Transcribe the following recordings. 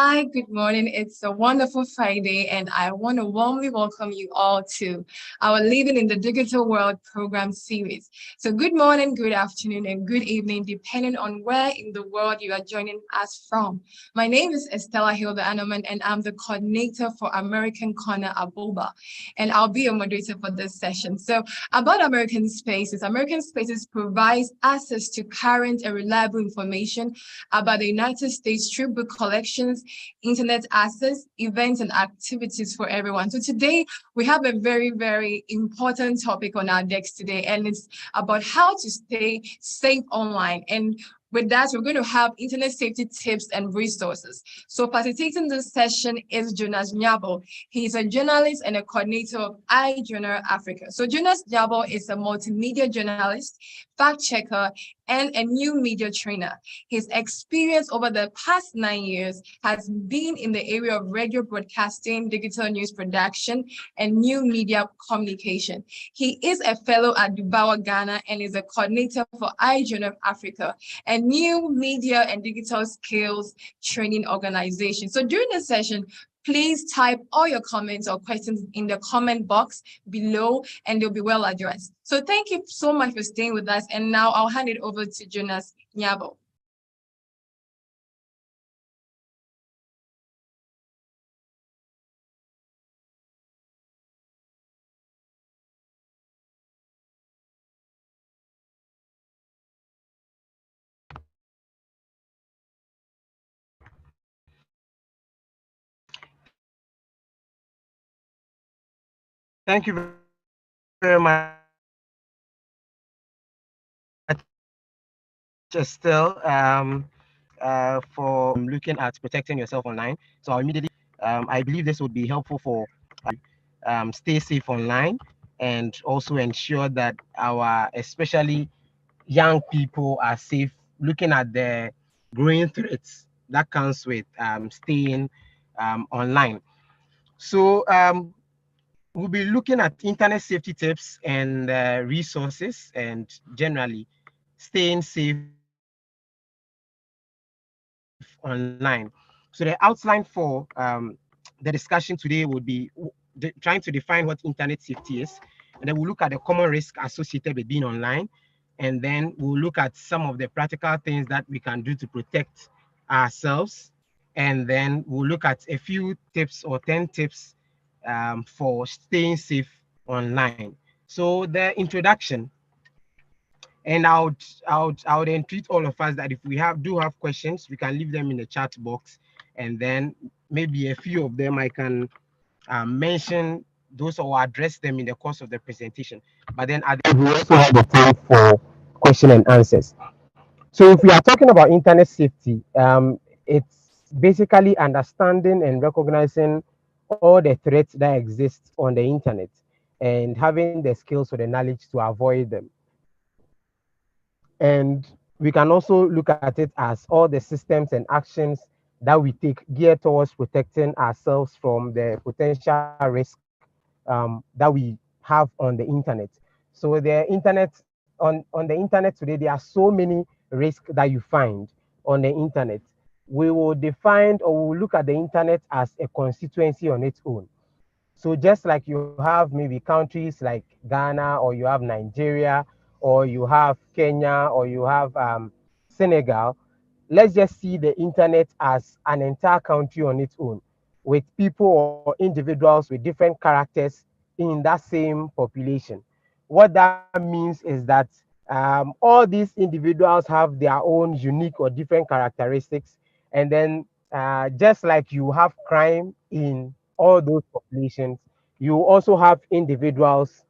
Hi, good morning. It's a wonderful Friday, and I want to warmly welcome you all to our Living in the Digital World program series. So, good morning, good afternoon, and good evening, depending on where in the world you are joining us from. My name is Estella Hilda Anoman, and I'm the coordinator for American Corner Aboba, and I'll be your moderator for this session. So, about American Spaces provides access to current and reliable information about the United States through book collections, internet access, events, and activities for everyone. So today we have a very, very important topic on our decks today, and it's about how to stay safe online. And with that, we're going to have internet safety tips and resources. So facilitating this session is Jonas Nyabo. He's a journalist and a coordinator of iJournal Africa. So Jonas Nyabo is a multimedia journalist, fact checker, and a new media trainer. His experience over the past 9 years has been in the area of radio broadcasting, digital news production, and new media communication. He is a fellow at Dubawa, Ghana, and is a coordinator for iJournal Africa, a new media and digital skills training organization. So during the session, please type all your comments or questions in the comment box below and they'll be well addressed. So thank you so much for staying with us. And now I'll hand it over to Jonas Nyabo. Thank you very much, Estelle, for looking at protecting yourself online. So I believe this would be helpful for stay safe online and also ensure that our, especially young people, are safe. Looking at the growing threats that comes with staying online. So we'll be looking at internet safety tips and resources and generally staying safe online. So the outline for the discussion today would be trying to define what internet safety is, and then we'll look at the common risk associated with being online, and then we'll look at some of the practical things that we can do to protect ourselves, and then we'll look at a few tips or 10 tips for staying safe online. So the introduction, and I would entreat all of us that if we have questions, we can leave them in the chat box, and then maybe a few of them I can mention those or address them in the course of the presentation. But then at the end, we also have the time for question and answers. So if we are talking about internet safety, it's basically understanding and recognizing all the threats that exist on the internet and having the skills or the knowledge to avoid them. And we can also look at it as all the systems and actions that we take geared towards protecting ourselves from the potential risk that we have on the internet. So the internet on the internet today, there are so many risks that you find on the internet. We will define or we will look at the internet as a constituency on its own. So just like you have maybe countries like Ghana, or you have Nigeria, or you have Kenya, or you have Senegal, let's just see the internet as an entire country on its own, with people or individuals with different characters in that same population. What that means is that all these individuals have their own unique or different characteristics. And then just like you have crime in all those populations, you also have individuals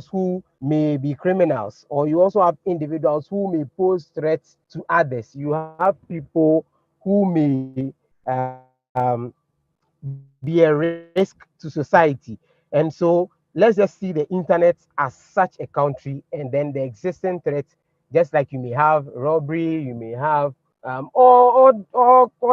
who may be criminals, or you also have individuals who may pose threats to others. You have people who may be a risk to society. And so let's just see the internet as such a country, and then the existing threats, just like you may have robbery, you may have all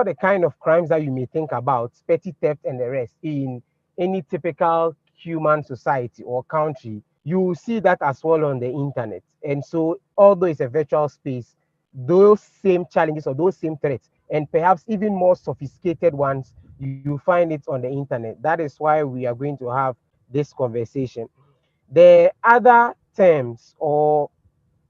the kind of crimes that you may think about, petty theft and the rest, in any typical human society or country, you will see that as well on the internet. And so, although it's a virtual space, those same challenges or those same threats and perhaps even more sophisticated ones, you find it on the internet. That is why we are going to have this conversation. The other terms or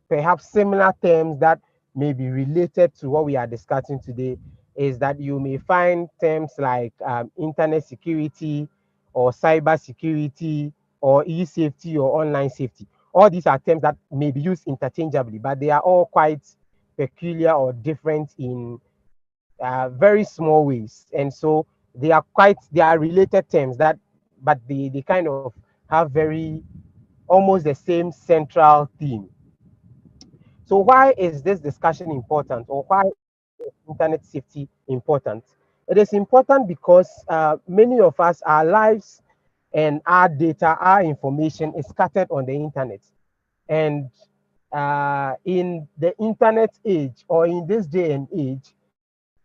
perhaps similar terms that may be related to what we are discussing today is that you may find terms like internet security or cyber security or e-safety or online safety. All these are terms that may be used interchangeably, but they are all quite peculiar or different in very small ways. And so they are related terms that, but they kind of have very almost the same central theme. So why is this discussion important, or why is internet safety important? It is important because many of us, our lives and our data, our information is scattered on the internet. And in the internet age, or in this day and age,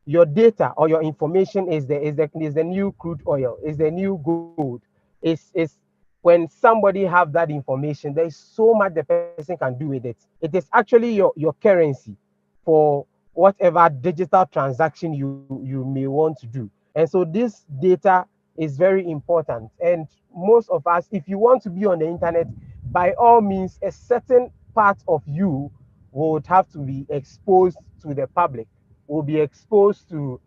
your data or your information is the new crude oil, is the new gold. Is when somebody have that information, there is so much the person can do with it. It is actually your currency for whatever digital transaction you may want to do. And so this data is very important. And most of us, if you want to be on the internet, by all means, a certain part of you would have to be exposed to the public, will be exposed to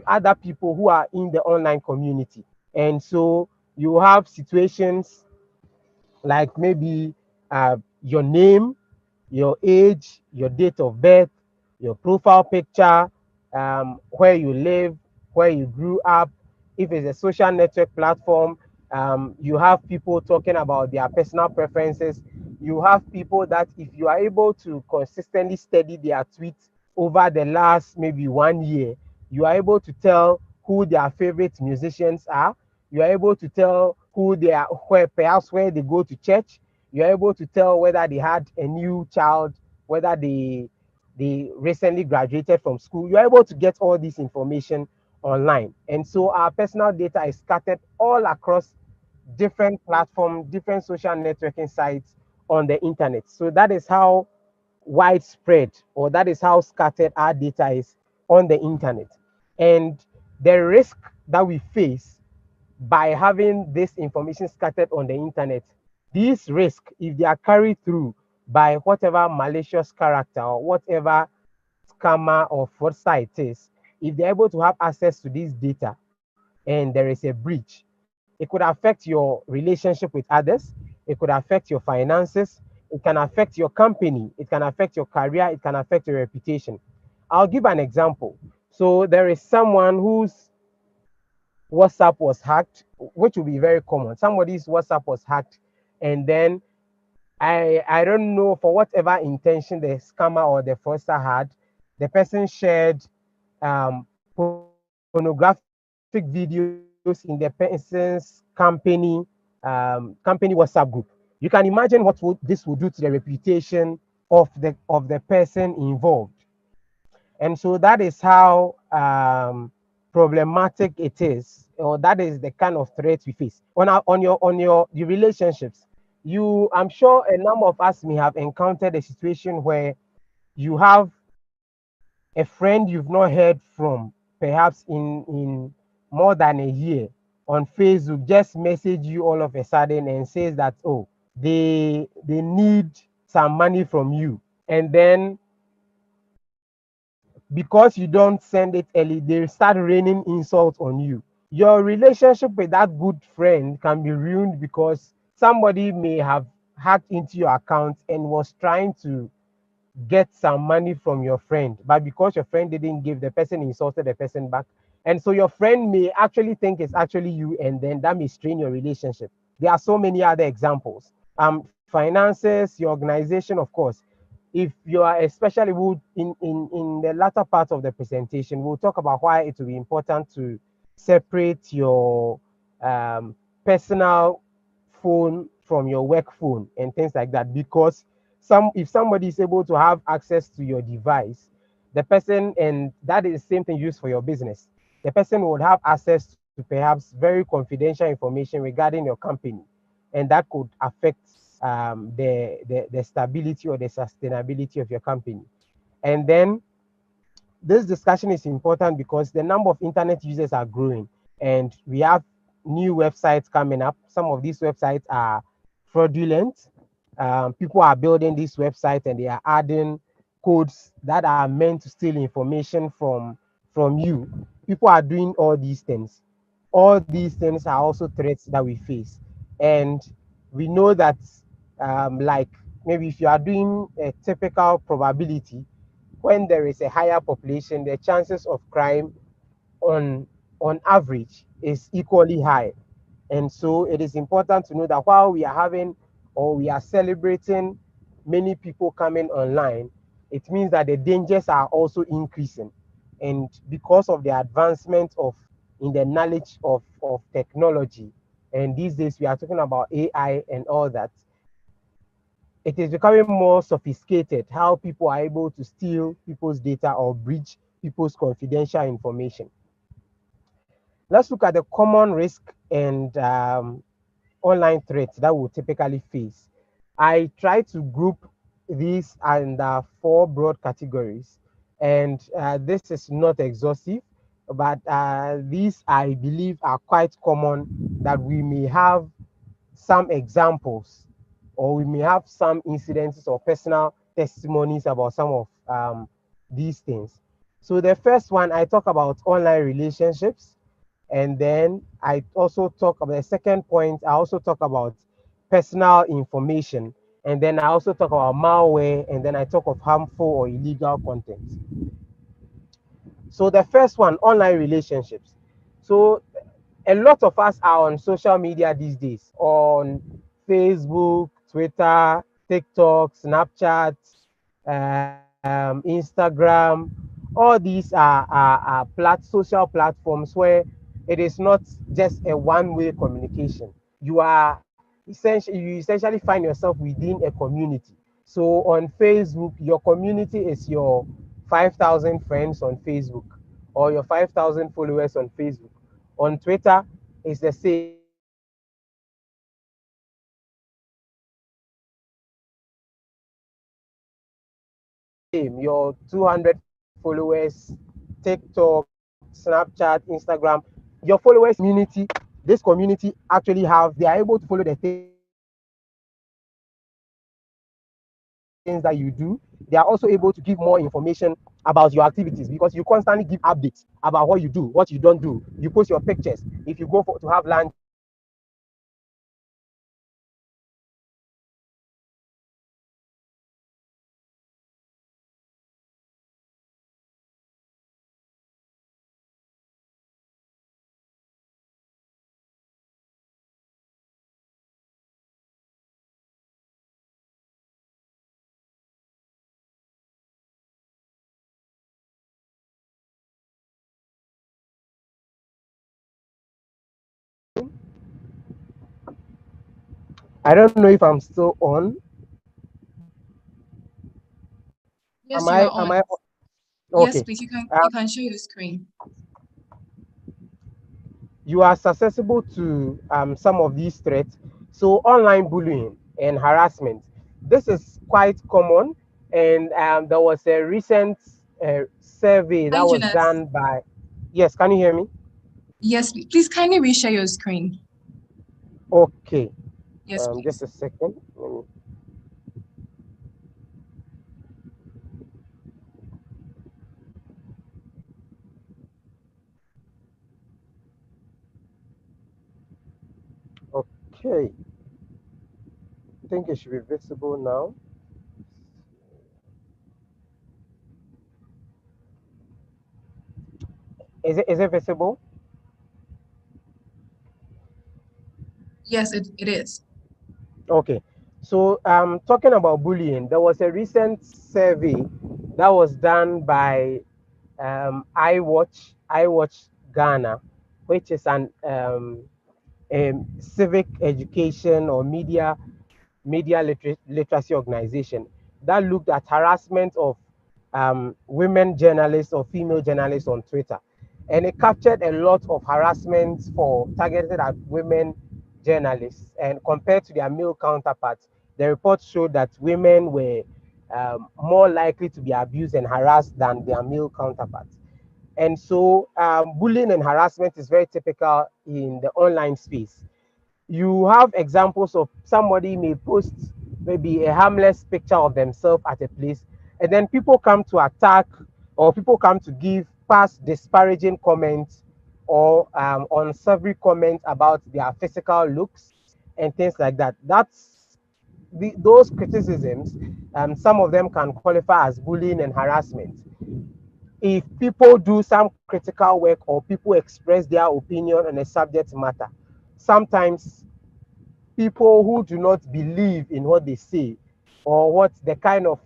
other people who are in the online community. And so you have situations like maybe your name, your age, your date of birth, your profile picture, where you live, where you grew up. If it's a social network platform, you have people talking about their personal preferences. You have people that if you are able to consistently study their tweets over the last maybe 1 year, you are able to tell who their favorite musicians are. You are able to tell who they are, where perhaps where they go to church. You're able to tell whether they had a new child, whether they recently graduated from school. You're able to get all this information online. And so our personal data is scattered all across different platforms, different social networking sites on the internet. So that is how widespread, or that is how scattered our data is on the internet. And the risk that we face by having this information scattered on the internet, these risks, if they are carried through by whatever malicious character or whatever scammer or fraudster it is, if they're able to have access to this data and there is a breach, it could affect your relationship with others, it could affect your finances, it can affect your company, it can affect your career, it can affect your reputation. I'll give an example. So there is someone whose WhatsApp was hacked, which will be very common. Somebody's WhatsApp was hacked, and then I don't know for whatever intention the scammer or the fraudster had, the person shared pornographic videos in the person's company WhatsApp group. You can imagine what this would do to the reputation of the person involved. And so that is how problematic it is, or that is the kind of threat we face on your relationships. I'm sure a number of us may have encountered a situation where you have a friend you've not heard from, perhaps in more than a year, on Facebook, just message you all of a sudden and says that, oh, they need some money from you. And then because you don't send it early, they start raining insults on you. Your relationship with that good friend can be ruined because somebody may have hacked into your account and was trying to get some money from your friend, but because your friend didn't give, the person insulted the person back. And so your friend may actually think it's actually you, and then that may strain your relationship. There are so many other examples. Finances, your organization, of course. If you are especially in the latter part of the presentation, we'll talk about why it will be important to separate your personal phone from your work phone and things like that, because if somebody is able to have access to your device, the person, and that is the same thing used for your business, the person would have access to perhaps very confidential information regarding your company, and that could affect the stability or the sustainability of your company. And then this discussion is important because the number of internet users are growing, and we have new websites coming up. Some of these websites are fraudulent. People are building these websites and they are adding codes that are meant to steal information from you. People are doing all these things. All these things are also threats that we face, and we know that, like, maybe if you are doing a typical probability, when there is a higher population, the chances of crime on on average is equally high. And so it is important to know that while we are having, or we are celebrating many people coming online, it means that the dangers are also increasing. And because of the advancement of in the knowledge of technology, and these days we are talking about AI and all that, it is becoming more sophisticated how people are able to steal people's data or breach people's confidential information. Let's look at the common risk and online threats that we typically face. I try to group these under four broad categories, and this is not exhaustive, but these I believe are quite common, that we may have some examples, or we may have some incidences or personal testimonies about some of these things. So the first one, I talk about online relationships, and then I also talk about the second point. I also talk about personal information, and then I also talk about malware, and then I talk of harmful or illegal content. So the first one, online relationships. So a lot of us are on social media these days, on Facebook, Twitter, TikTok, Snapchat, Instagram. All these are social platforms where it is not just a one-way communication. You essentially find yourself within a community. So on Facebook, your community is your 5,000 friends on Facebook, or your 5,000 followers on Facebook. On Twitter, it's the same. Your 200 followers. TikTok, Snapchat, Instagram. Your followers community, this community actually have, they are able to follow the things that you do. They are also able to give more information about your activities, because you constantly give updates about what you do, what you don't do. You post your pictures. If you go for to have lunch with somebody, you post your pictures. If you go for to have lunch with somebody, you post your pictures. So this is one way of communication. And I don't know if I'm still on. Yes, you are Am on. I Yes, okay? please, Uh, you can share your screen. you are susceptible to some of these threats. So online bullying and harassment. This is quite common, and there was a recent survey Hi, that was Jonas. done by. Yes, can you hear me? Yes, please kindly reshare your screen. Okay, Yes, just please. a second. Okay, I think it should be visible now. Is it visible? Yes, it is. Okay, so talking about bullying, there was a recent survey that was done by iWatch Ghana, which is an civic education or literacy organization that looked at harassment of women journalists or female journalists on Twitter, and it captured a lot of harassment for targeted at women journalists, and compared to their male counterparts, the report showed that women were more likely to be abused and harassed than their male counterparts. And so bullying and harassment is very typical in the online space. You have examples of somebody may post maybe a harmless picture of themselves at a place, and then people come to attack, or people come to give past disparaging comments or unsavory comments about their physical looks and things like that. Those criticisms, some of them can qualify as bullying and harassment. If people do some critical work or people express their opinion on a subject matter, sometimes people who do not believe in what they say, or what the kind of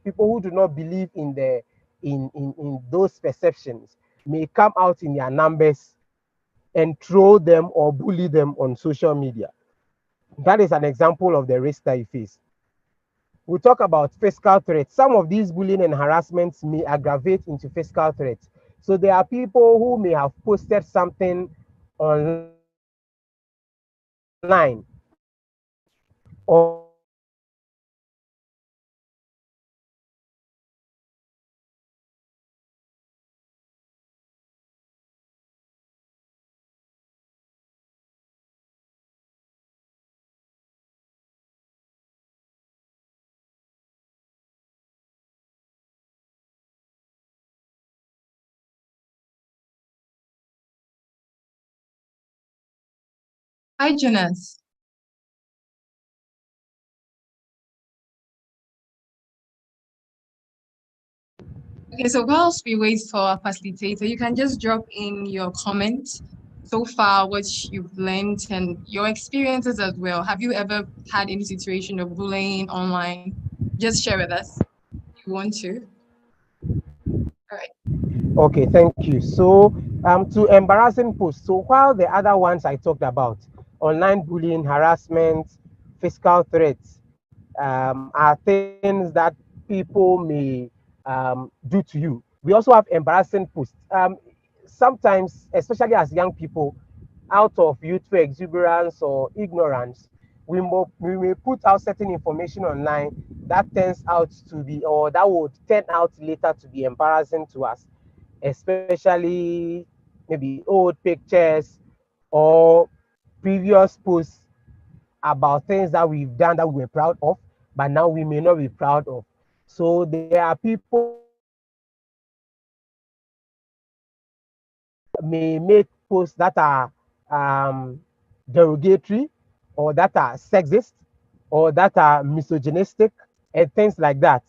people who do not believe in the in those perceptions may come out in their numbers and troll them or bully them on social media. That is an example of the risk that you face. We talk about physical threats. Some of these bullying and harassments may aggravate into physical threats. So there are people who may have posted something online or Hi, Jonas. Okay, so whilst we wait for our facilitator, you can just drop in your comment so far, what you've learned and your experiences as well. Have you ever had any situation of bullying online? Just share with us if you want to. All right. okay, thank you. So to embarrassing posts. So while the other ones I talked about, online bullying, harassment, physical threats, are things that people may do to you. We also have embarrassing posts. Sometimes, especially as young people, out of youthful exuberance or ignorance, we may put out certain information online that turns out to be, or that would turn out later to be embarrassing to us, especially maybe old pictures or previous posts about things that we've done that we were proud of, but now we may not be proud of. So there are people may make posts that are derogatory, or that are sexist, or that are misogynistic and things like that.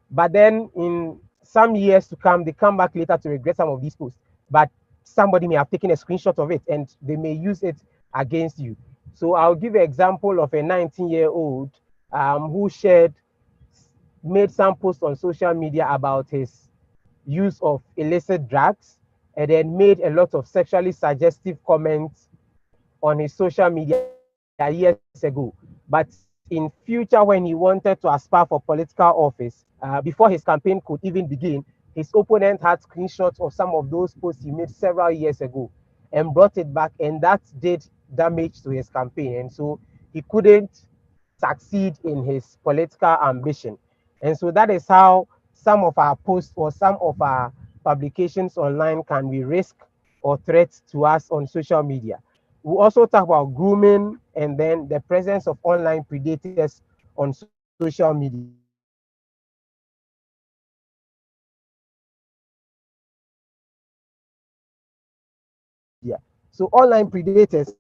But then in some years to come, they come back later to regret some of these posts. But somebody may have taken a screenshot of it and they may use it against you. So I'll give an example of a 19-year-old who made some posts on social media about his use of illicit drugs, and then made a lot of sexually suggestive comments on his social media years ago. But in future, when he wanted to aspire for political office, before his campaign could even begin, his opponent had screenshots of some of those posts he made several years ago and brought it back, and that did damage to his campaign. And so he couldn't succeed in his political ambition. And so that is how some of our posts or some of our publications online can be risk or threats to us on social media. We also talk about grooming and then the presence of online predators on social media. So online predators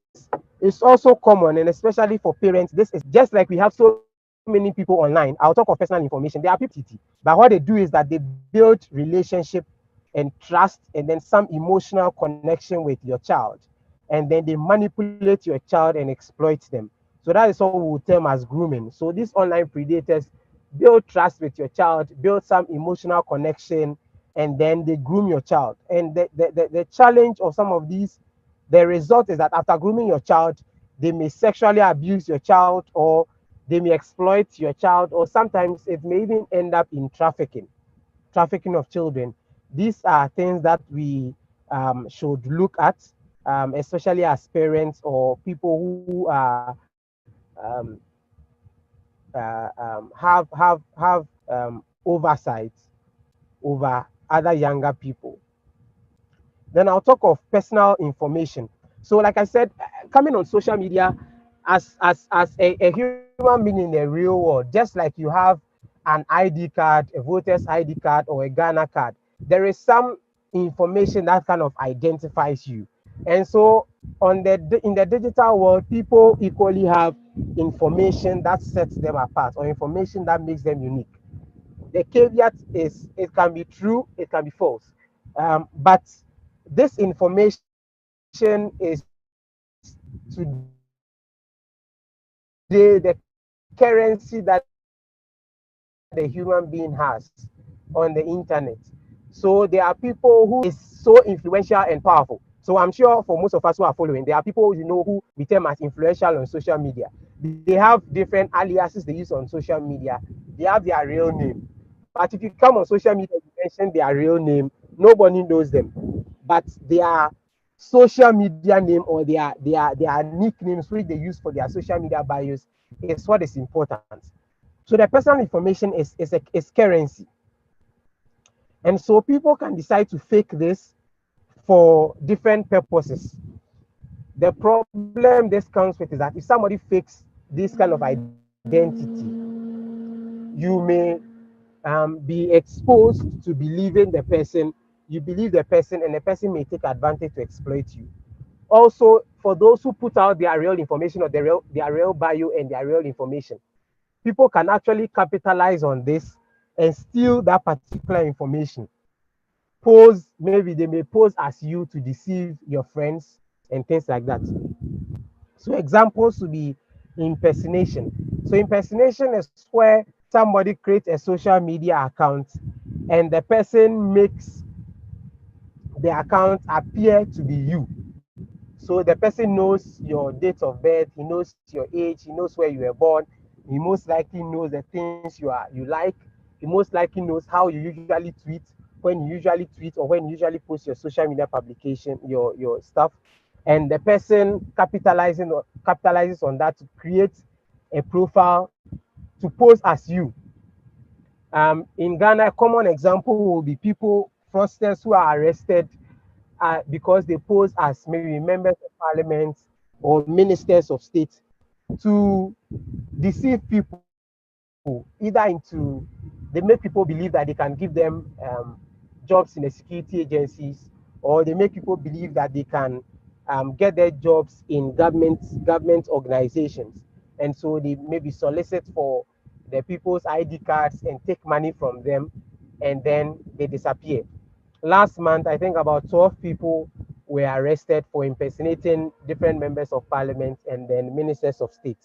is also common, and especially for parents. This is just like we have so many people online. I'll talk of personal information. There are people but what they do is that they build relationship and trust and then some emotional connection with your child, and then they manipulate your child and exploit them. So that is what we will term as grooming. So these online predators build trust with your child, build some emotional connection, and then they groom your child. And the challenge of some of these, the result is that after grooming your child, they may sexually abuse your child, or they may exploit your child, or sometimes it may even end up in trafficking of children. These are things that we should look at, especially as parents or people who are have oversight over other younger people. Then I'll talk of personal information. So, like I said, coming on social media as a human being in the real world, just like you have an ID card, a voter's ID card, or a Ghana card, there is some information that kind of identifies you. And so, in the digital world, people equally have information that sets them apart, or information that makes them unique. The caveat is it can be true, it can be false. But this information is today the currency that the human being has on the internet. So there are people who is so influential and powerful. So I'm sure for most of us who are following, there are people who we term as influential on social media. They have different aliases they use on social media. They have their real name. But if you come on social media, you mention their real name, nobody knows them. But their social media name, or their nicknames which they use for their social media bios, is what is important. So the personal information is currency. And so people can decide to fake this for different purposes. The problem this comes with is that if somebody fakes this kind of identity, you may be exposed to believing the person. You believe the person, and the person may take advantage to exploit you. Also, for those who put out their real information, or their real bio and their real information, people can actually capitalize on this and steal that particular information. Pose, maybe they may pose as you to deceive your friends and things like that. So examples would be impersonation. So impersonation is where somebody creates a social media account and the person makes the account appear to be you. So the person knows your date of birth, he knows your age, he knows where you were born, he most likely knows the things you like, he most likely knows how you usually tweet, when you usually tweet, or when you usually post your social media publication, your stuff. And the person capitalizes on that to create a profile to pose as you. In Ghana, a common example will be people, fraudsters who are arrested because they pose as maybe members of parliament or ministers of state to deceive people, they make people believe that they can give them jobs in the security agencies, or they make people believe that they can get their jobs in government organizations. And so they maybe solicit for the people's ID cards and take money from them, and then they disappear. Last month, I think about 12 people were arrested for impersonating different members of parliament and then ministers of state.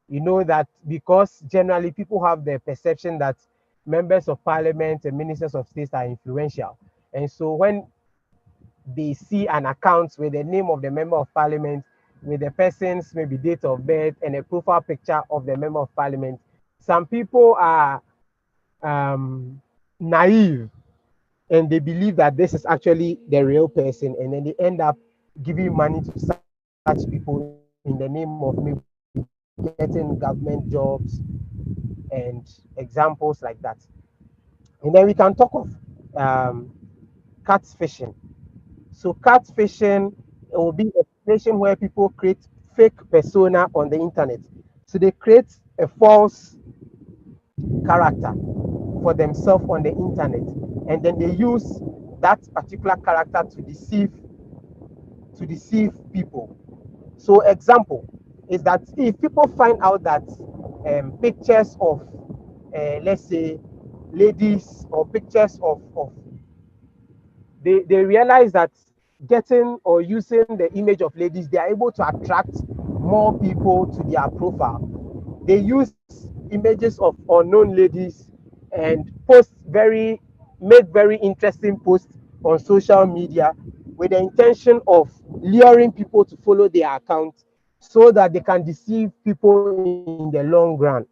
You know that because generally people have the perception that members of parliament and ministers of state are influential. And so when they see an account with the name of the member of parliament, with the person's maybe date of birth and a profile picture of the member of parliament, some people are naive and they believe that this is actually the real person, and then they end up giving money to such people in the name of maybe getting government jobs and examples like that. And then we can talk of um, catfishing. So catfishing, it will be a situation where people create fake persona on the internet. So they create a false character for themselves on the internet, and then they use that particular character to deceive people. So example is that if people find out that pictures of let's say ladies, or pictures of they realize that getting or using the image of ladies, they are able to attract more people to their profile. They use images of unknown ladies and make very interesting posts on social media with the intention of luring people to follow their account so that they can deceive people in the long run.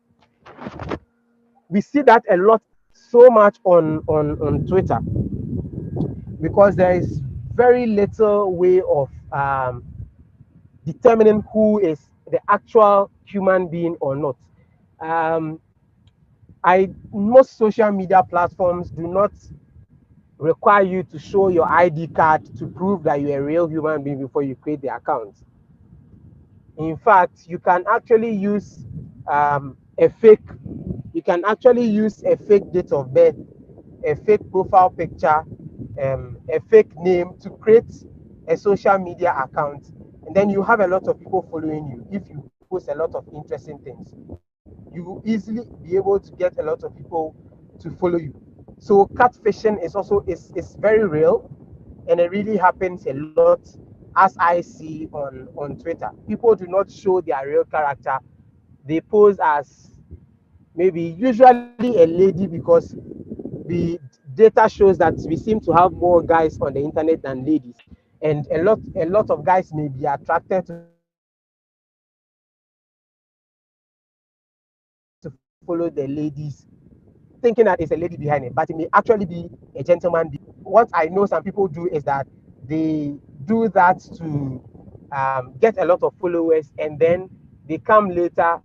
We see that a lot, so much on Twitter, because there is very little way of determining who is the actual human being or not. Um, Most social media platforms do not require you to show your ID card to prove that you're a real human being before you create the account. In fact, you can actually use a fake, you can actually use a fake date of birth, a fake profile picture, a fake name to create a social media account, and then you have a lot of people following you. If you post a lot of interesting things, you will easily be able to get a lot of people to follow you. So catfishing is very real, and it really happens a lot, as I see on Twitter. People do not show their real character. They pose as maybe usually a lady, because the data shows that we seem to have more guys on the internet than ladies, and a lot of guys may be attracted to follow the ladies, thinking that it's a lady behind it, but it may actually be a gentleman being it. What I know some people do is that they do that to get a lot of followers, and then they come later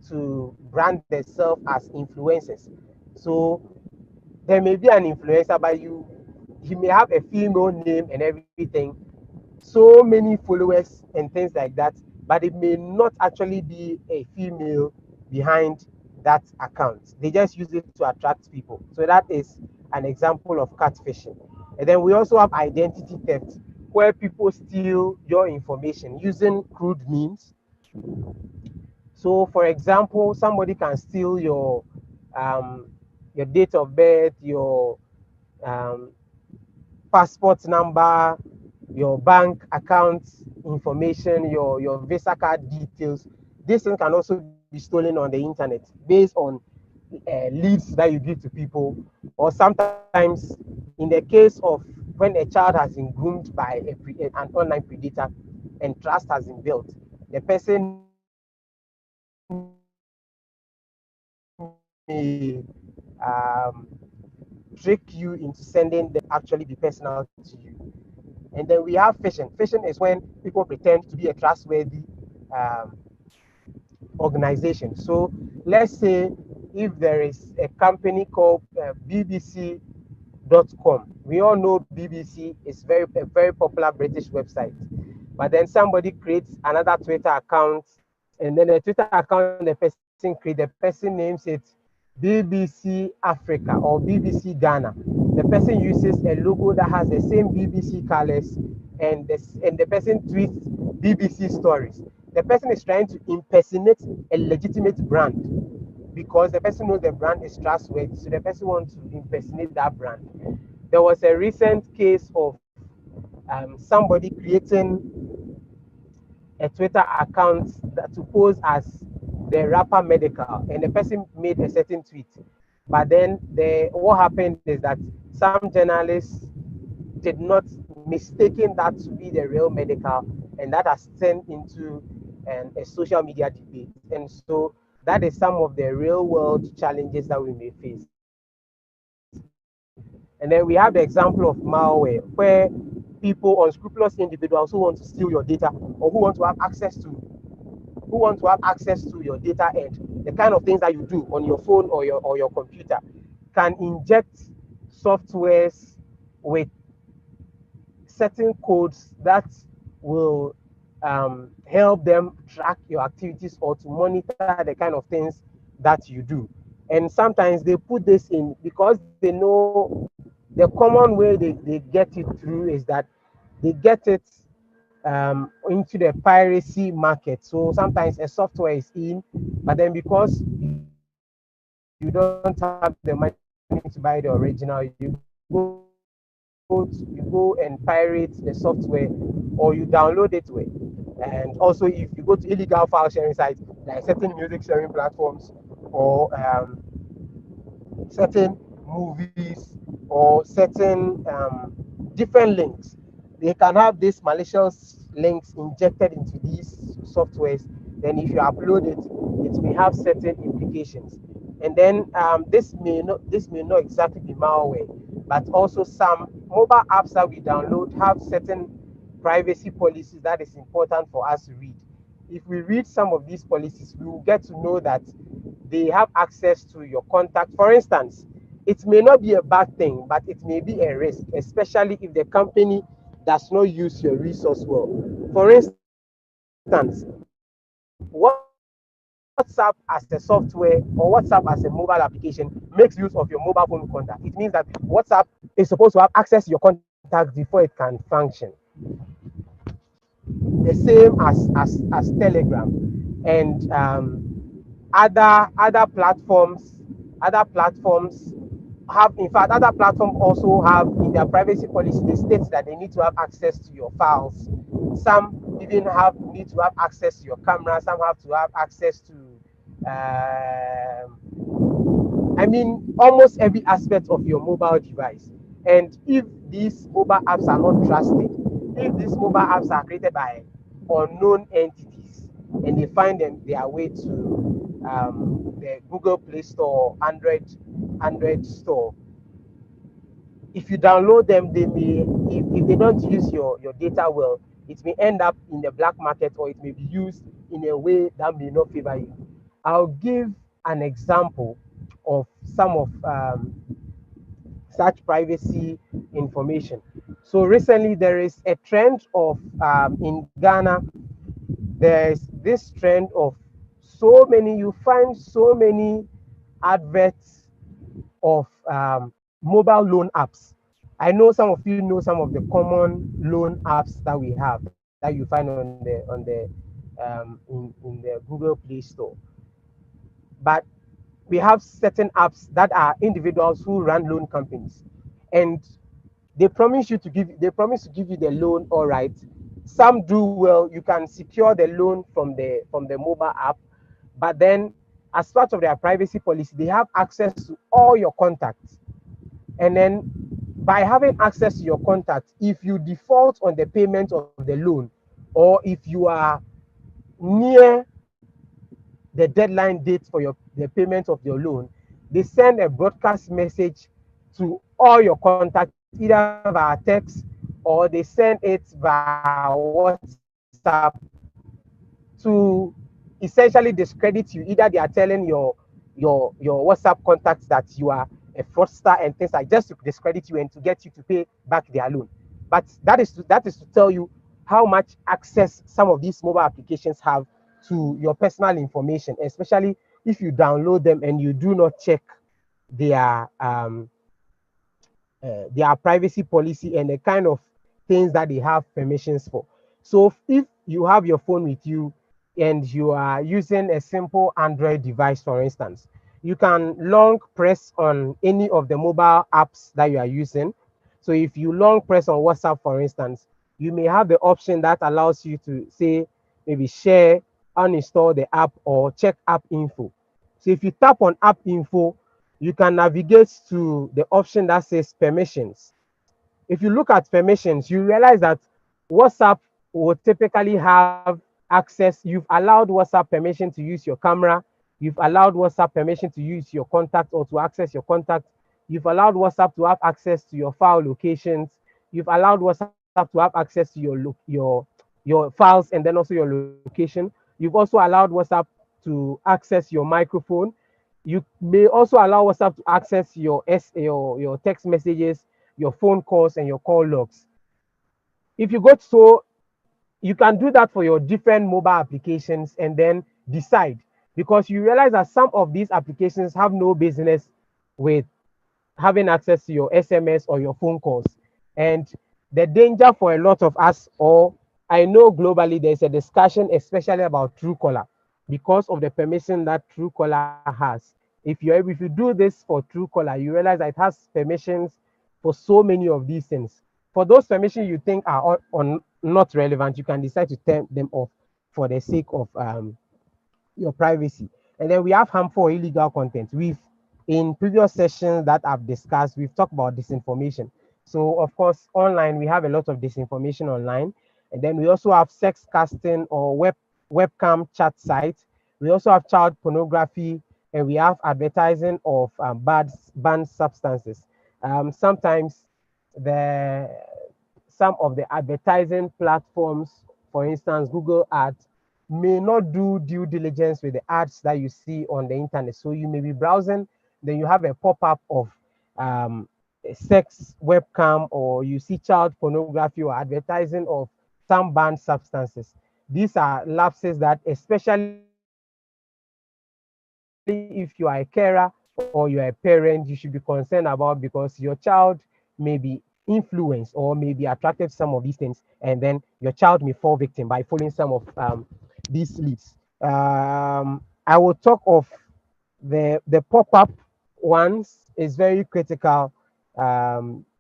to brand themselves as influencers. So there may be an influencer, but he may have a female name and everything, so many followers and things like that, but it may not actually be a female behind that account. They just use it to attract people. So that is an example of catfishing. And then we also have identity theft, where people steal your information using crude means. So, for example, somebody can steal um, your date of birth, your um, passport number, your bank account information, your Visa card details. This thing can also be stolen on the internet based on leads that you give to people, or sometimes in the case of when a child has been groomed by an online predator and trust has been built, the person may trick you into sending them actually be personal to you. And then we have phishing. Phishing is when people pretend to be a trustworthy um, organization. So let's say if there is a company called BBC.com. We all know BBC is a very popular British website. But then somebody creates another Twitter account, and then the Twitter account the person creates, the person names it BBC Africa or BBC Ghana. The person uses a logo that has the same BBC colors, and the person tweets BBC stories. The person is trying to impersonate a legitimate brand because the person knows the brand is trustworthy, so the person wants to impersonate that brand. There was a recent case of somebody creating a Twitter account that to pose as the rapper Medical, and the person made a certain tweet. But then what happened is that some journalists did not mistaken that to be the real Medical, and that has turned into a social media debate. And so that is some of the real world challenges that we may face. And then we have the example of malware, where people, unscrupulous individuals who want to steal your data, or who want to have access to your data, and the kind of things that you do on your phone or your computer, can inject softwares with certain codes that will help them track your activities or to monitor the kind of things that you do. And sometimes they put this in because they know the common way they get it through is that they get it into the piracy market. So sometimes a software is in, but then because you don't have the money to buy the original, you go and pirate the software, or you download it way. And also, if you go to illegal file sharing sites, like certain music sharing platforms, or certain movies, or certain different links, they can have these malicious links injected into these softwares. Then if you upload it, it may have certain implications. And then this may not exactly be malware, but also some mobile apps that we download have certain privacy policies that is important for us to read. If we read some of these policies, we will get to know that they have access to your contact. For instance, it may not be a bad thing, but it may be a risk, especially if the company does not use your resource well. For instance, WhatsApp as a software or WhatsApp as a mobile application makes use of your mobile phone contact. It means that WhatsApp is supposed to have access to your contact before it can function. The same as Telegram and other platforms have, in fact, other platforms also have in their privacy policy, they state that they need to have access to your files. Some even have need to have access to your camera. Some have to have access to I mean, almost every aspect of your mobile device. And if these mobile apps are not trusted, if these mobile apps are created by unknown entities and they find their way to the Google Play Store, Android Store, if you download them, they may, if they don't use your data well, it may end up in the black market, or it may be used in a way that may not favor you. I'll give an example of some of such privacy information. So recently there is a trend of in Ghana, there's this trend of you find so many adverts of mobile loan apps. I know some of you know some of the common loan apps that we have that you find in the Google Play Store. But we have certain apps that are individuals who run loan companies, and they promise to give you the loan, all right. Some do well, you can secure the loan from the mobile app, but then as part of their privacy policy, they have access to all your contacts. And then by having access to your contacts, if you default on the payment of the loan, or if you are near the deadline date for the payment of your loan, they send a broadcast message to all your contacts, either via text, or they send it via WhatsApp to essentially discredit you. Either they are telling your WhatsApp contacts that you are a fraudster and things like, just to discredit you and to get you to pay back their loan. But that is to tell you how much access some of these mobile applications have to your personal information, especially if you download them and you do not check their their privacy policy and the kind of things that they have permissions for. So if you have your phone with you and you are using a simple Android device, for instance, you can long press on any of the mobile apps that you are using. So if you long press on WhatsApp, for instance, you may have the option that allows you to say, maybe share, uninstall the app, or check app info. So if you tap on app info, you can navigate to the option that says permissions. If you look at permissions, you realize that WhatsApp will typically have access. You've allowed WhatsApp permission to use your camera. You've allowed WhatsApp permission to use your contact or to access your contact. You've allowed WhatsApp to have access to your file locations. You've allowed WhatsApp to have access to your files and then also your location. You've also allowed WhatsApp to access your microphone. You may also allow WhatsApp to access your text messages, your phone calls, and your call logs. If you go to, so you can do that for your different mobile applications and then decide, because you realize that some of these applications have no business with having access to your SMS or your phone calls. And the danger for a lot of us, or I know globally, there's a discussion, especially about Truecaller, because of the permission that Truecaller has. If you do this for Truecaller, you realize that it has permissions for so many of these things. For those permissions you think are not relevant, you can decide to turn them off for the sake of your privacy. And then we have harmful or illegal content. In previous sessions that I've discussed, we've talked about disinformation. So of course, online, we have a lot of disinformation online. And then we also have sex casting or webcam chat sites. We also have child pornography, and we have advertising of banned substances. Sometimes some of the advertising platforms, for instance, Google Ads, may not do due diligence with the ads that you see on the internet. So you may be browsing, then you have a pop-up of a sex webcam, or you see child pornography or advertising of some banned substances. These are lapses that, especially if you are a carer or you are a parent, you should be concerned about, because your child may be influenced or may be attracted to some of these things, and then your child may fall victim by following some of these leads. I will talk of the pop-up ones is very critical,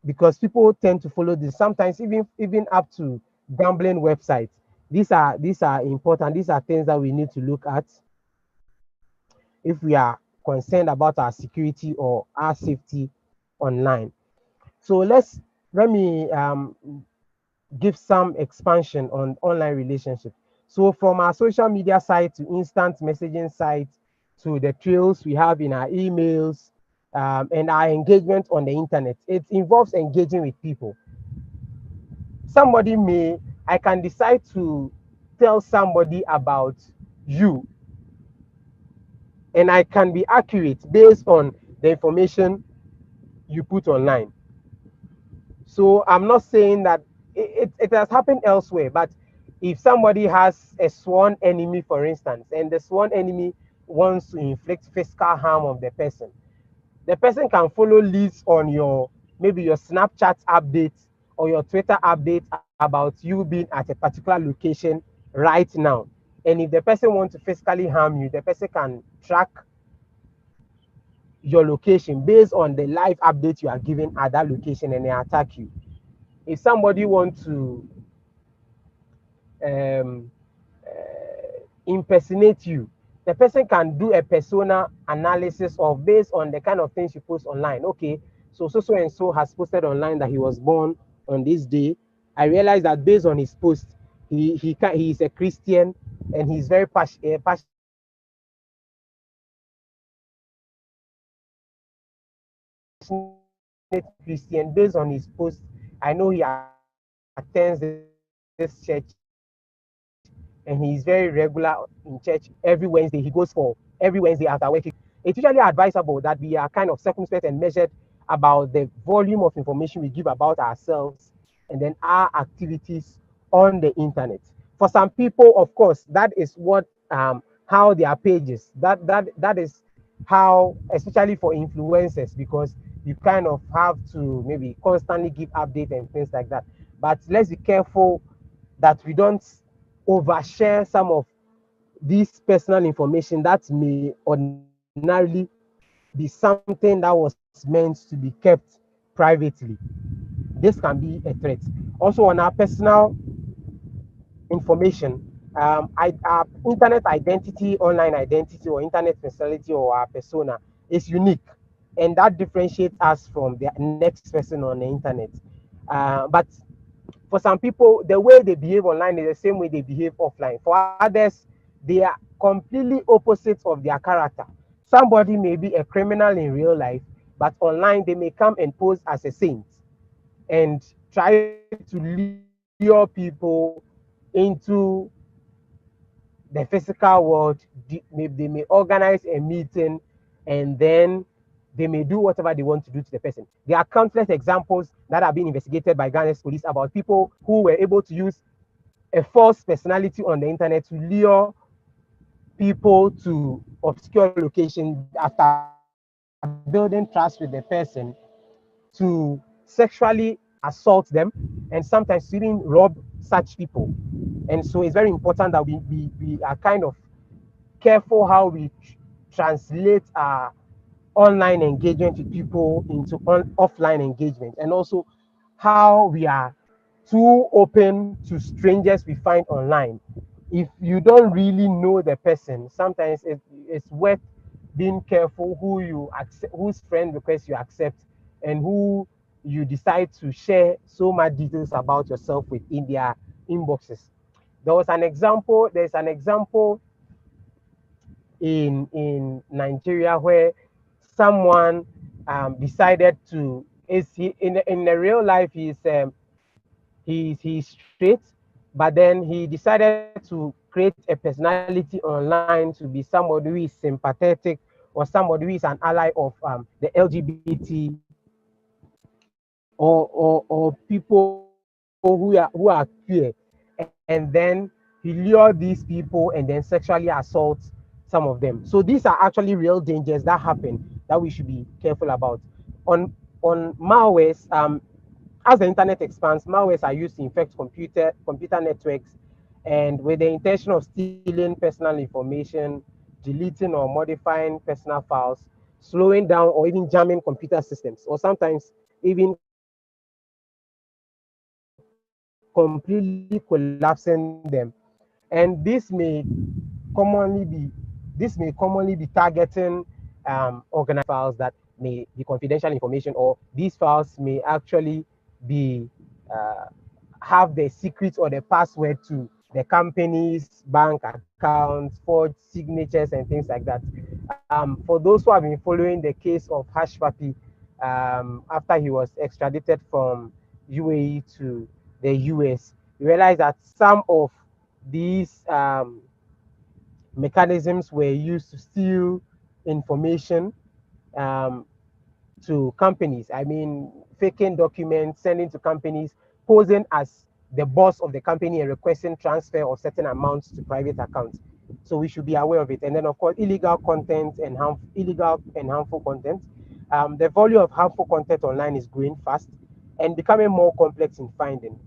because people tend to follow this, sometimes even up to gambling websites. These are important. These are things that we need to look at if we are concerned about our security or our safety online. So let me give some expansion on online relationships. So from our social media site to instant messaging site to the trails we have in our emails, and our engagement on the internet, it involves engaging with people. I can decide to tell somebody about you, and I can be accurate based on the information you put online. So I'm not saying that it has happened elsewhere, but if somebody has a sworn enemy, for instance, and the sworn enemy wants to inflict physical harm on the person can follow leads on your, maybe your Snapchat updates or your Twitter updates about you being at a particular location right now. And if the person wants to physically harm you, the person can track your location based on the live update you are giving at that location, and they attack you. If somebody wants to um, impersonate you, the person can do a persona analysis of, based on the kind of things you post online. Okay, so and so has posted online that he was born on this day. I realized that based on his post, he is a Christian, and he's very passionate Christian. Based on his post, I know he attends this church, and he's very regular in church every Wednesday. He goes for every Wednesday after work. It's usually advisable that we are kind of circumspect and measured about the volume of information we give about ourselves and then our activities on the internet. For some people, of course, that is what how their pages. That is how, especially for influencers, because you kind of have to maybe constantly give updates and things like that. But let's be careful that we don't overshare some of this personal information that may ordinarily be something that was meant to be kept privately. This can be a threat. Also, on our personal information, our internet identity, online identity, or internet personality, or our persona is unique, and that differentiates us from the next person on the internet. But for some people, the way they behave online is the same way they behave offline. For others, they are completely opposites of their character. Somebody may be a criminal in real life, but online they may come and pose as a saint and try to lure people into the physical world. They may organize a meeting, and then they may do whatever they want to do to the person. There are countless examples that have been investigated by Ghana's police about people who were able to use a false personality on the internet to lure people to obscure locations after building trust with the person, to sexually assault them, and sometimes to even rob such people. And so it's very important that we are kind of careful how we translate our online engagement with people into offline engagement, and also how we are too open to strangers we find online. If you don't really know the person, sometimes it's worth being careful who you accept, whose friend request you accept, and who you decide to share so much details about yourself with in their inboxes. There's an example in Nigeria where someone decided to, is he in the real life he's straight, but then he decided to create a personality online to be somebody who is sympathetic or somebody who is an ally of the LGBT or people who are queer, and then he lure these people and then sexually assault some of them. So these are actually real dangers that happen that we should be careful about. On on malwares, as the internet expands, malwares are used to infect computer networks, and with the intention of stealing personal information, deleting or modifying personal files, slowing down or even jamming computer systems, or sometimes even completely collapsing them. And commonly be this may commonly be targeting organized files that may be confidential information, or these files may actually be uh, have the secret or the password to the company's bank accounts, forged signatures, and things like that. For those who have been following the case of Hash Papi, after he was extradited from UAE to the US, you realize that some of these mechanisms were used to steal information um, to companies. I mean, faking documents, sending to companies, posing as the boss of the company and requesting transfer of certain amounts to private accounts. So we should be aware of it. And then, of course, illegal and harmful content. The volume of harmful content online is growing fast and becoming more complex in finding.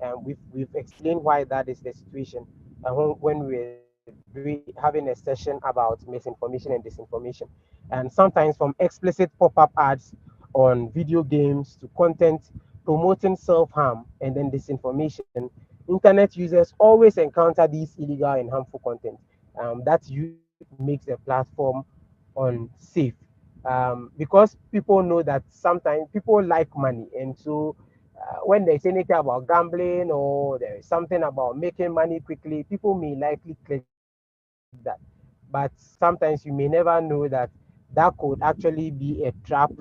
We've explained why that is the situation when we're having a session about misinformation and disinformation. And sometimes from explicit pop-up ads on video games to content promoting self-harm and then disinformation, internet users always encounter these illegal and harmful content that makes the platform unsafe. Because people know that sometimes people like money, and so when there's anything about gambling or there is something about making money quickly, people may likely click that. But sometimes you may never know that that could actually be a trap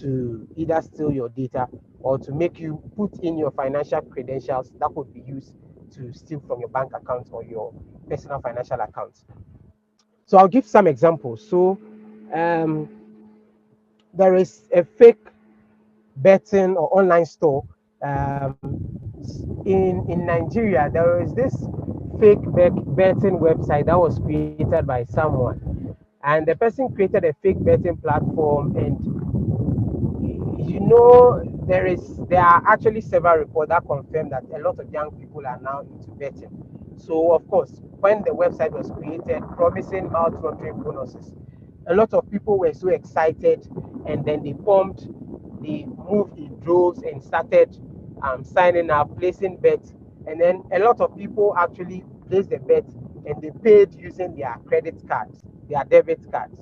to either steal your data or to make you put in your financial credentials that could be used to steal from your bank account or your personal financial accounts. So I'll give some examples. So um, there is a fake betting or online store in Nigeria. There is this betting website that was created by someone, and the person created a fake betting platform. And there are actually several reports that confirm that a lot of young people are now into betting. So of course, when the website was created promising mouth-watering bonuses, a lot of people were so excited, and then they moved in droves and started signing up, placing bets. And then a lot of people actually placed the bet, and they paid using their credit cards, their debit cards.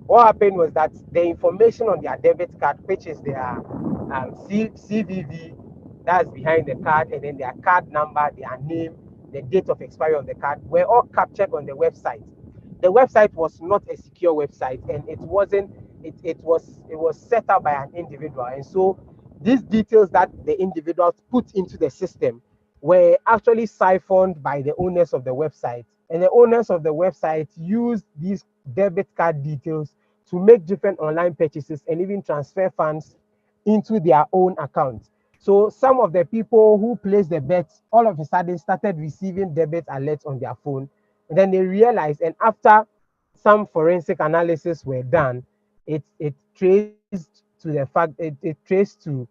What happened was that the information on their debit card, which is their CVV, that's behind the card, and then their card number, their name, the date of expiry of the card, were all captured on the website. The website was not a secure website, and it wasn't. It was set up by an individual, and so these details that the individuals put into the system were actually siphoned by the owners of the website. And the owners of the website used these debit card details to make different online purchases and even transfer funds into their own accounts. So some of the people who placed the bets all of a sudden started receiving debit alerts on their phone. And then they realized, and after some forensic analysis were done, it traced to the fact it traced to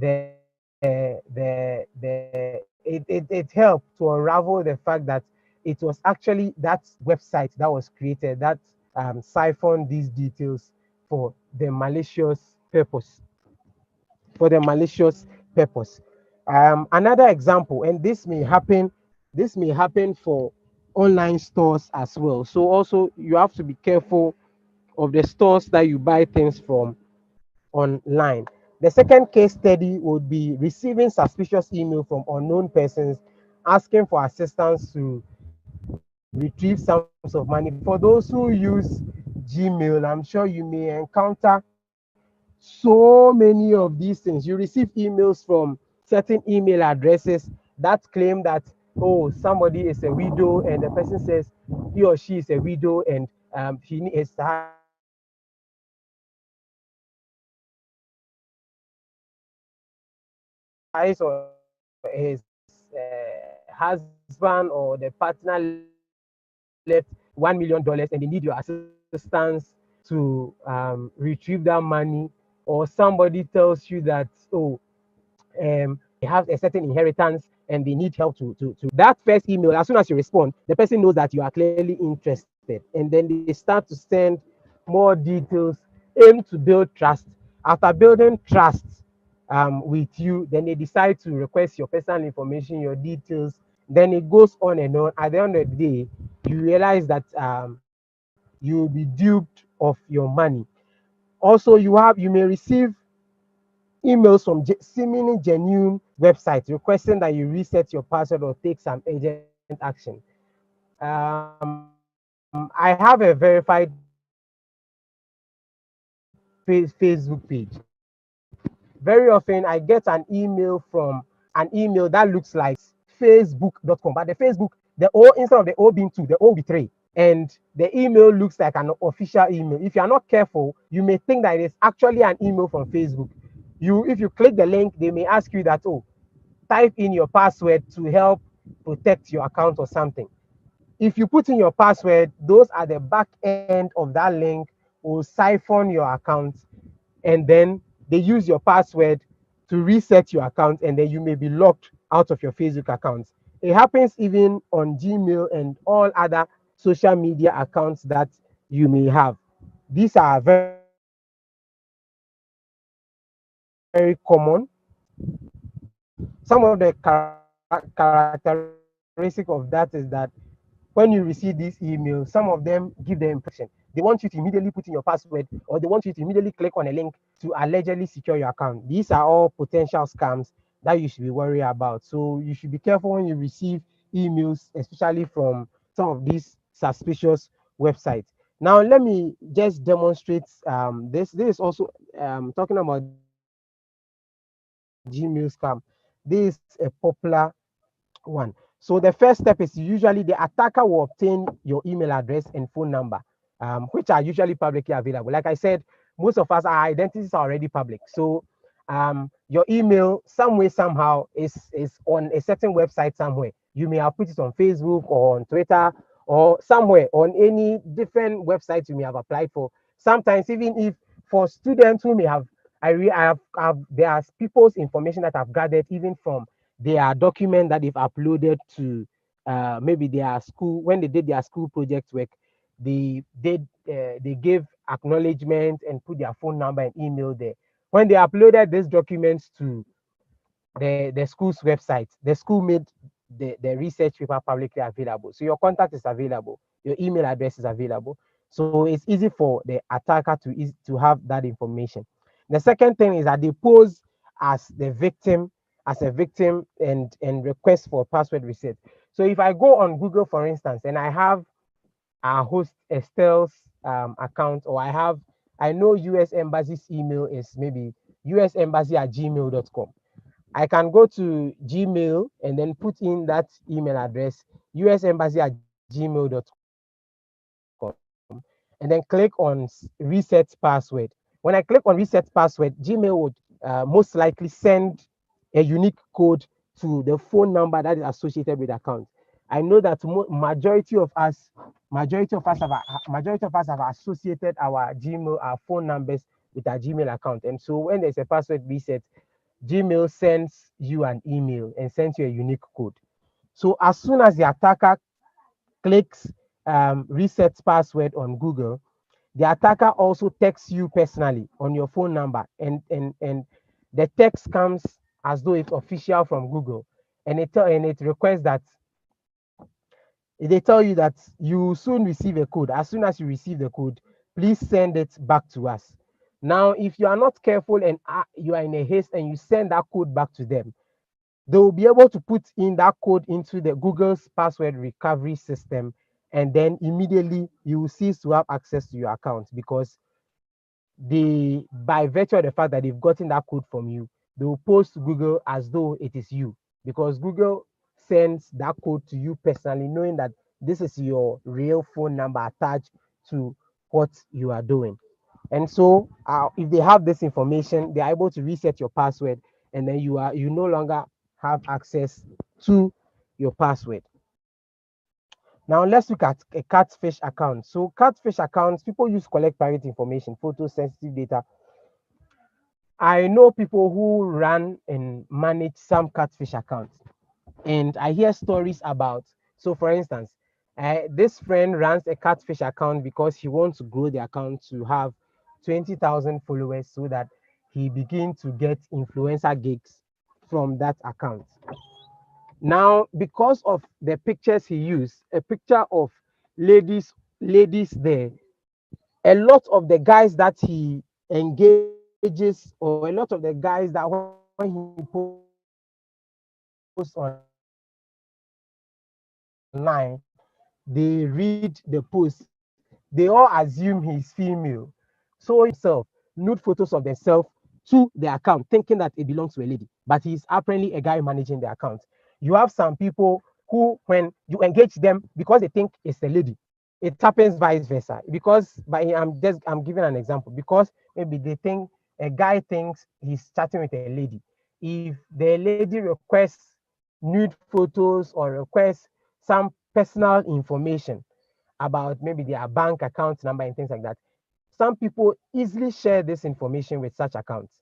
it helped to unravel the fact that it was actually that website that was created that siphoned these details for the malicious purpose. For the malicious purpose. Another example, and this may happen for online stores as well. So also you have to be careful of the stores that you buy things from online. The second case study would be receiving suspicious email from unknown persons asking for assistance to retrieve sums of money. For those who use Gmail, I'm sure you may encounter so many of these things. You receive emails from certain email addresses that claim that oh, somebody is a widow, and the person says he or she is a widow, and he his husband or his husband or the partner left $1 million and they need your assistance to retrieve that money, or somebody tells you that, oh, they have a certain inheritance and they need help to that first email. As soon as you respond, the person knows that you are clearly interested, and then they start to send more details, aim to build trust. After building trust with you, then they decide to request your personal information, your details. Then it goes on and on. At the end of the day, you realize that you will be duped of your money. Also, you may receive emails from seemingly genuine websites requesting that you reset your password or take some urgent action. I have a verified Facebook page. Very often, I get an email that looks like facebook.com, but the Facebook, the O instead of the O being two, the O will be three. And the email looks like an official email. If you are not careful, you may think that it is actually an email from Facebook. If you click the link, they may ask you that, oh, type in your password to help protect your account or something. If you put in your password, those at the back end of that link will siphon your account, and then they use your password to reset your account, and then you may be locked out of your Facebook account. It happens even on Gmail and all other social media accounts that you may have. These are very common. Some of the characteristic of that is that when you receive these emails, some of them give the impression they want you to immediately put in your password, or they want you to immediately click on a link to allegedly secure your account. These are all potential scams that you should be worried about. So you should be careful when you receive emails, especially from some of these suspicious websites. Now, let me just demonstrate this. This is also talking about Gmail scam. This is a popular one. So the first step is usually the attacker will obtain your email address and phone number, which are usually publicly available. Like I said, most of us, our identities are already public. So your email, some way, somehow, is on a certain website somewhere. You may have put it on Facebook or on Twitter or somewhere on any different websites you may have applied for. Sometimes, even if for students who may have, there are people's information that I've gathered even from their document that they've uploaded to maybe their school when they did their school project work. They gave acknowledgement and put their phone number and email there. When they uploaded these documents to the school's website, the school made the research paper publicly available. So your contact is available, your email address is available. So it's easy for the attacker to have that information. The second thing is that they pose as the victim, as a victim, and request for password reset. So if I go on Google, for instance, and I have a host Estelle's account, or I know US Embassy's email is maybe usembassy@gmail.com. I can go to Gmail and then put in that email address, usembassy@gmail.com, and then click on reset password. When I click on reset password, Gmail would most likely send a unique code to the phone number that is associated with the account. I know that majority of us have associated our Gmail, our phone numbers with our Gmail account. And so when there's a password reset, Gmail sends you an email and sends you a unique code. So as soon as the attacker clicks reset password on Google, the attacker also texts you personally on your phone number, and the text comes as though it's official from Google, and it requests that they tell you that you will soon receive a code. As soon as you receive the code, please send it back to us. Now, if you are not careful and you are in a haste and you send that code back to them, they will be able to put in that code into the Google's password recovery system, and then immediately you will cease to have access to your account, because by virtue of the fact that they've gotten that code from you, they will post to Google as though it is you, because Google sends that code to you personally, knowing that this is your real phone number attached to what you are doing. And so if they have this information, they're able to reset your password, and then you no longer have access to your password. Now let's look at a catfish account. So catfish accounts, people use to collect private information, photos, sensitive data. I know people who run and manage some catfish accounts, and I hear stories about. So, for instance, this friend runs a catfish account because he wants to grow the account to have 20,000 followers, so that he begin to get influencer gigs from that account. Now, because of the pictures he used, a picture of ladies there, a lot of the guys that he engages, or a lot of the guys that when he posts online, they read the post. They all assume he's female. So he himself nude photos of themselves to the account, thinking that it belongs to a lady, but he's apparently a guy managing the account. You have some people who, when you engage them because they think it's a lady, it happens vice versa. Because I'm giving an example, because maybe they think a guy thinks he's chatting with a lady. If the lady requests nude photos or requests some personal information about maybe their bank account number and things like that, some people easily share this information with such accounts.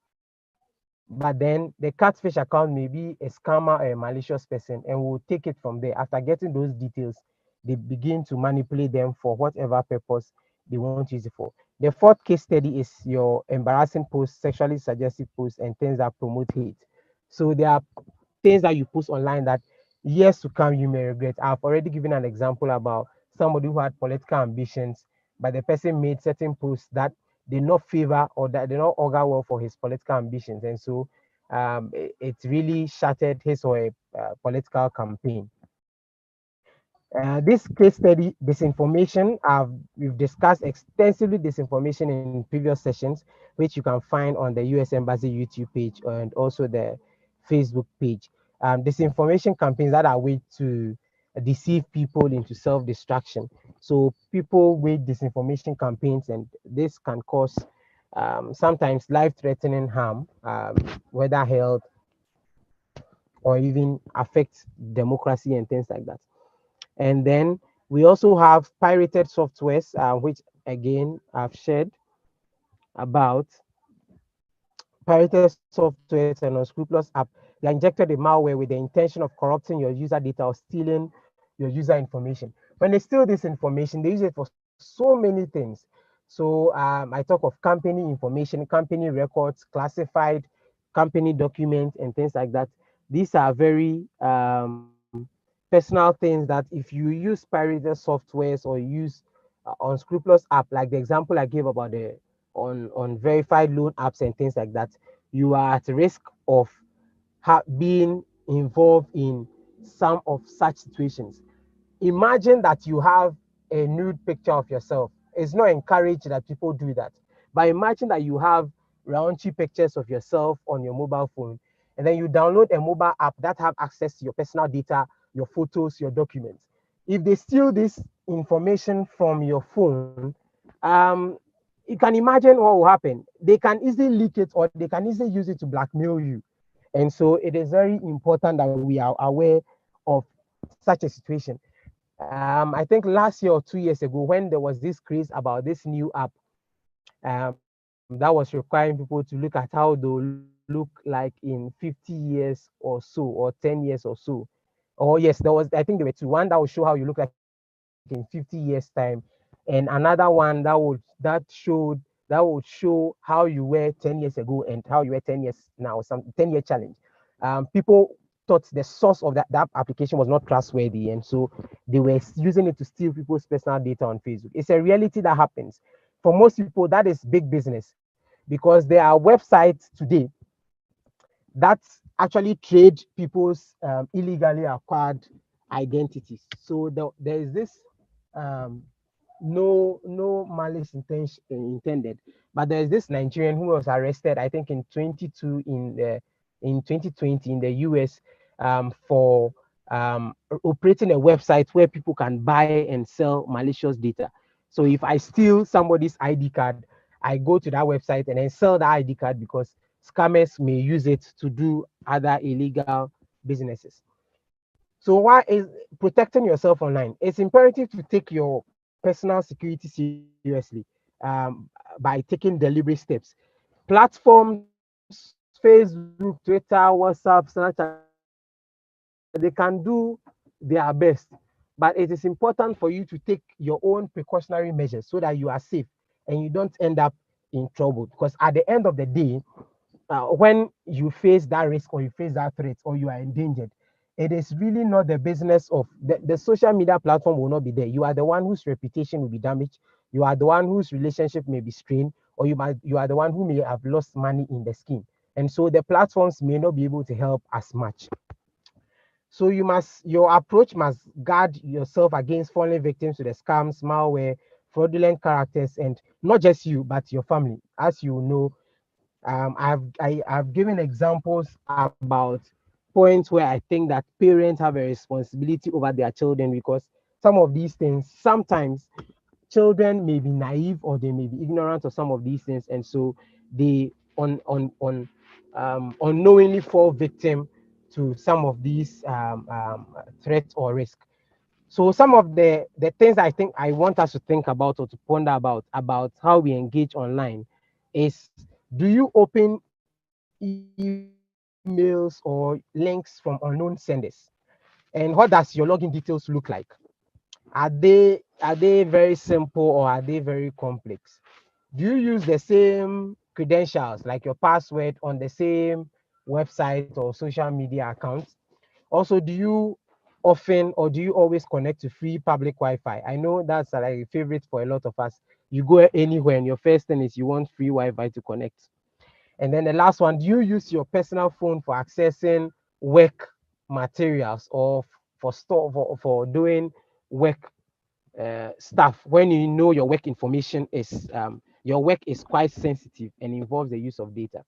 But then the catfish account may be a scammer or a malicious person, and will take it from there. After getting those details, they begin to manipulate them for whatever purpose they want to use it for. The fourth case study is your embarrassing posts, sexually suggestive posts, and things that promote hate. So there are things that you post online that years to come you may regret. I've already given an example about somebody who had political ambitions, but the person made certain posts that did not favor or that did not augur well for his political ambitions, and so it really shattered his or her political campaign. This case study, disinformation, we've discussed extensively disinformation in previous sessions, which you can find on the US Embassy YouTube page and also the Facebook page. Disinformation campaigns that are ways to deceive people into self-destruction. So people with disinformation campaigns, and this can cause sometimes life-threatening harm, whether health or even affect democracy and things like that. And then we also have pirated softwares, which again I've shared about. Pirated softwares and unscrupulous app. They are injected with malware with the intention of corrupting your user data or stealing your user information. When they steal this information, they use it for so many things. So I talk of company information, company records, classified company documents, and things like that. These are very personal things that if you use pirated softwares or use unscrupulous app, like the example I gave about the on verified loan apps and things like that, you are at risk of being involved in some of such situations. Imagine that you have a nude picture of yourself. It's not encouraged that people do that, but imagine that you have raunchy pictures of yourself on your mobile phone, and then you download a mobile app that have access to your personal data, your photos, your documents. If they steal this information from your phone, um, you can imagine what will happen. They can easily leak it, or they can easily use it to blackmail you. And so it is very important that we are aware of such a situation. I think last year or 2 years ago, when there was this craze about this new app, that was requiring people to look at how they'll look like in 50 years or so, or 10 years or so. Oh yes, there was, I think there were two. One that will show how you look like in 50 years time, and another one that would show how you were 10 years ago and how you were 10 years now, some 10-year challenge. People thought the source of that application was not trustworthy, and so they were using it to steal people's personal data on Facebook. It's a reality that happens. For most people, that is big business, because there are websites today that actually trade people's illegally acquired identities. So there is this um, no malice intention intended, but there is this Nigerian who was arrested, I think in 2020 in the US, for operating a website where people can buy and sell malicious data. So if I steal somebody's ID card, I go to that website and then sell the ID card because scammers may use it to do other illegal businesses. So why is protecting yourself online? It's imperative to take your personal security seriously, by taking deliberate steps. Platforms, Facebook, Twitter, WhatsApp, Snapchat, they can do their best, but it is important for you to take your own precautionary measures so that you are safe and you don't end up in trouble. Because at the end of the day, when you face that risk or you face that threat or you are endangered, it is really not the business of the social media platform will not be there. You are the one whose reputation will be damaged. You are the one whose relationship may be strained, or you are the one who may have lost money in the scheme. And so the platforms may not be able to help as much. So your approach must guard yourself against falling victims to the scams, malware, fraudulent characters, and not just you, but your family. As you know, I've given examples about points where I think that parents have a responsibility over their children, because some of these things, sometimes children may be naive or they may be ignorant of some of these things, and so they unknowingly fall victim to some of these threats or risk. So some of the things I think I want us to think about or to ponder about how we engage online is: do you open emails or links from unknown senders? And what does your login details look like? Are they very simple or are they very complex? Do you use the same credentials like your password on the same website or social media accounts? Also, do you often or do you always connect to free public Wi-Fi? I know that's like a favorite for a lot of us. You go anywhere and your first thing is you want free Wi-Fi to connect. And then the last one, do you use your personal phone for accessing work materials or for doing work stuff when you know your work information is your work is quite sensitive and involves the use of data?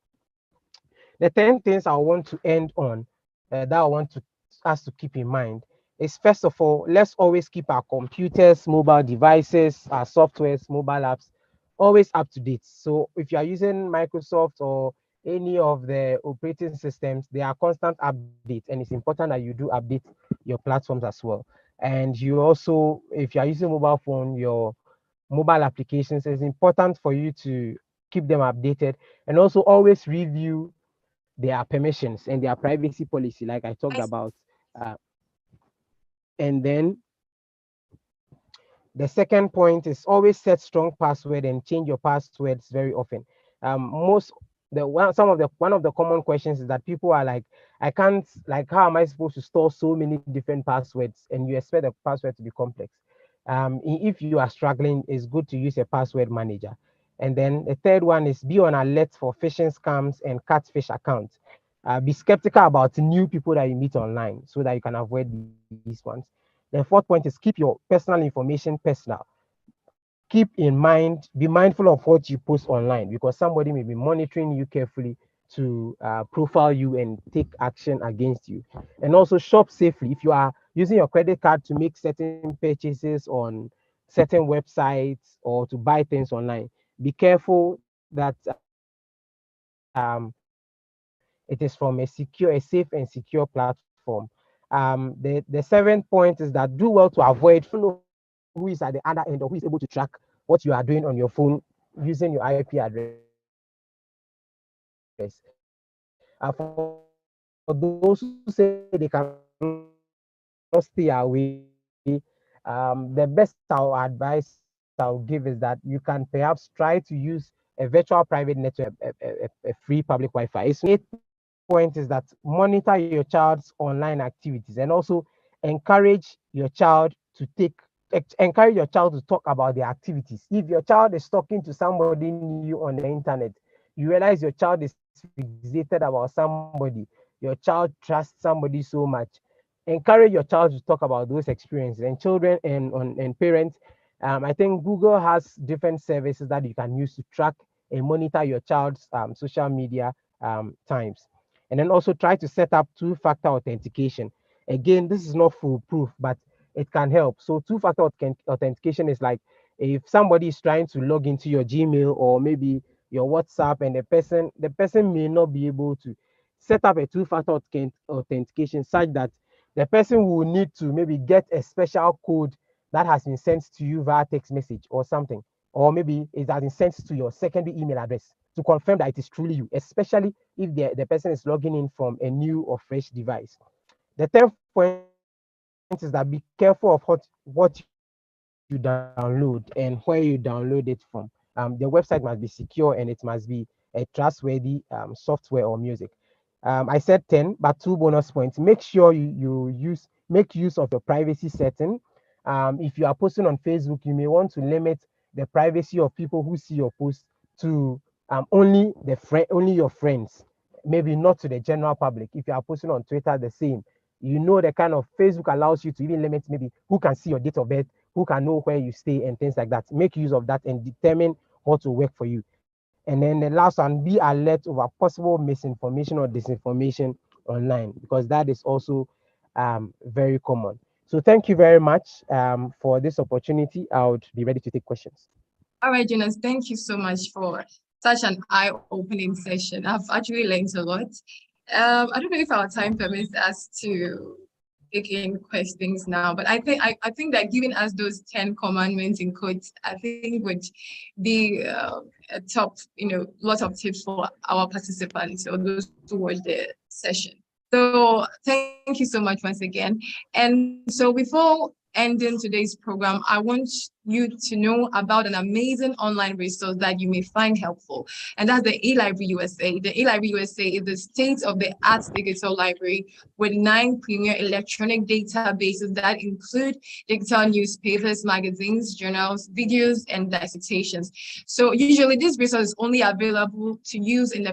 The 10 things I want to end on, that I want to us to keep in mind is, first of all, let's always keep our computers, mobile devices, our softwares, mobile apps always up to date. So if you are using Microsoft or any of the operating systems, they are constant updates, and it's important that you do update your platforms as well. And you also, if you are using mobile phone, your mobile applications, it's important for you to keep them updated and also always review their permissions and their privacy policy, like I talked about. Uh, and then the second point is always set strong password and change your passwords very often. Most the one of the common questions is that people are like, I can't, like, how am I supposed to store so many different passwords? And you expect the password to be complex. If you are struggling, it's good to use a password manager. And then the third one is be on alert for phishing scams and catfish accounts. Be skeptical about new people that you meet online so that you can avoid these ones. The fourth point is keep your personal information personal. Keep in mind, be mindful of what you post online, because somebody may be monitoring you carefully to profile you and take action against you. And also shop safely. If you are using your credit card to make certain purchases on certain websites or to buy things online, be careful that it is from a safe and secure platform. The seventh point is that do well to avoid, know who is at the other end or who is able to track what you are doing on your phone using your IP address. For those who say they cannot stay away, the best advice I'll advise I'll give is that you can perhaps try to use a virtual private network, a free public Wi-Fi. Eighth point is that monitor your child's online activities and also encourage your child to encourage your child to talk about their activities. If your child is talking to somebody new on the internet, you realize your child is fixated about somebody, your child trusts somebody so much, encourage your child to talk about those experiences. And children and parents, I think Google has different services that you can use to track and monitor your child's social media times. And then also try to set up two-factor authentication. Again, this is not foolproof, but it can help. So two-factor authentication is like if somebody is trying to log into your Gmail or maybe your WhatsApp, and the person may not be able to set up a two-factor authentication such that the person will need to maybe get a special code that has been sent to you via text message or something, or maybe it has been sent to your secondary email address to confirm that it is truly you, especially if the person is logging in from a new or fresh device. The third point is that be careful of what you download and where you download it from. The website must be secure and it must be a trustworthy software or music. I said 10, but 2 bonus points. Make sure you make use of your privacy setting. If you are posting on Facebook, you may want to limit the privacy of people who see your post to only your friends, maybe not to the general public. If you are posting on Twitter, the same. You know, the kind of Facebook allows you to even limit maybe who can see your date of birth, who can know where you stay, and things like that. Make use of that and determine what will work for you. And then the last one, be alert over possible misinformation or disinformation online, because that is also very common. So thank you very much for this opportunity. I would be ready to take questions. All right, Jonas, thank you so much for such an eye-opening session. I've actually learned a lot. I don't know if our time permits us to take in questions now, but I think that giving us those 10 commandments in quotes, I think would be a top, lot of tips for our participants or those who watch the session. So thank you so much once again. And so before ending today's program, I want you to know about an amazing online resource that you may find helpful, and that's the eLibrary USA. The eLibrary USA is the state-of-the-art digital library with 9 premier electronic databases that include digital newspapers, magazines, journals, videos, and dissertations. So usually this resource is only available to use in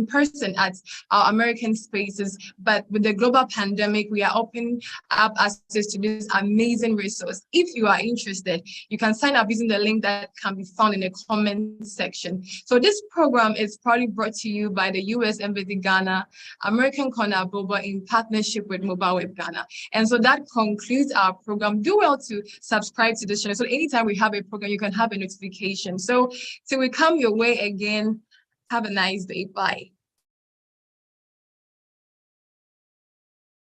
person at our American spaces, but with the global pandemic, we are opening up access to this amazing resource. If you are interested, you can sign up using the link that can be found in the comment section. So this program is probably brought to you by the U.S. Embassy Ghana, American Corner Boba in partnership with Mobile Web Ghana. And so that concludes our program. Do well to subscribe to the channel, so anytime we have a program, you can have a notification. So till we come your way again, have a nice day. Bye.